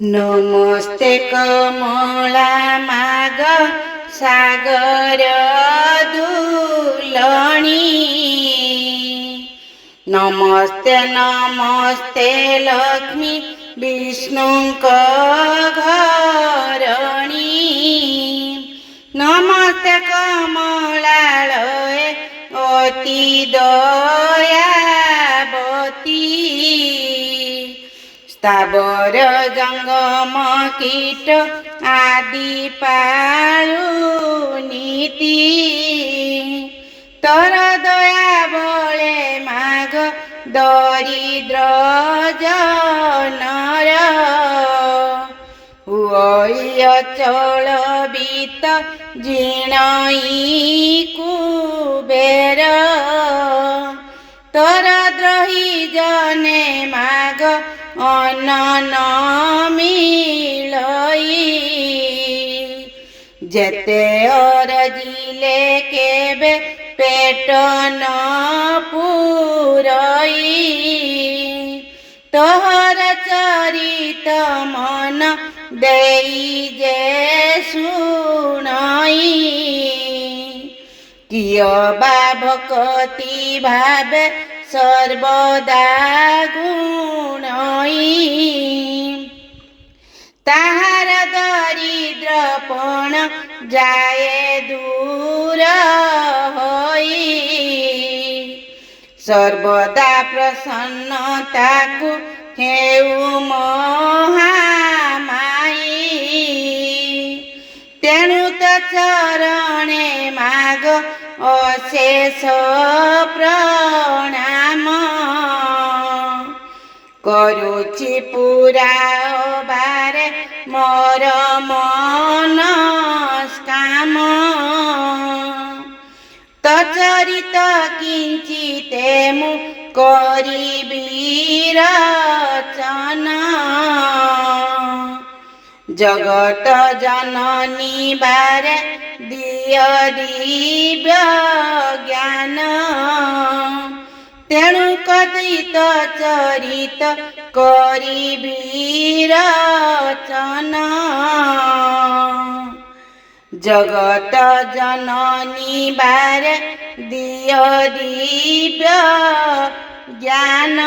नमस्ते कमला माग सागर दुलणी। नमस्ते नमस्ते लक्ष्मी विष्णुक घरणी। नमस्ते कमलालये अति दयावती। स्थावर जंगम कीट आदि पालु नीति। तर दया बले माघ दरिद्र जनर। हुई अचल बीत जीर्णई कुबेर। तर द्रोही जने माघ अन्न न मिलई। जेते अरजिले केबे पेट न पुरई। तोहर चरित मन देई जे सुनई। किय बा भक्ति भावे सर्वदा गुणई। ताहार दरिद्रपण जाए दूर होई। सर्वदा प्रसन्नताकु हेउ महामाई। तेणु त चरणे माग अशेष प्रणाम। करुछि पूरा बारे मोर मनस्काम। तचरित किंचिते मु करिबि रचना। जगत जननी बारे दिय दिव्य ज्ञान। तेणु कथित चरित करिबि रचना। जगत जननी बारे दिय दिव्य ज्ञान।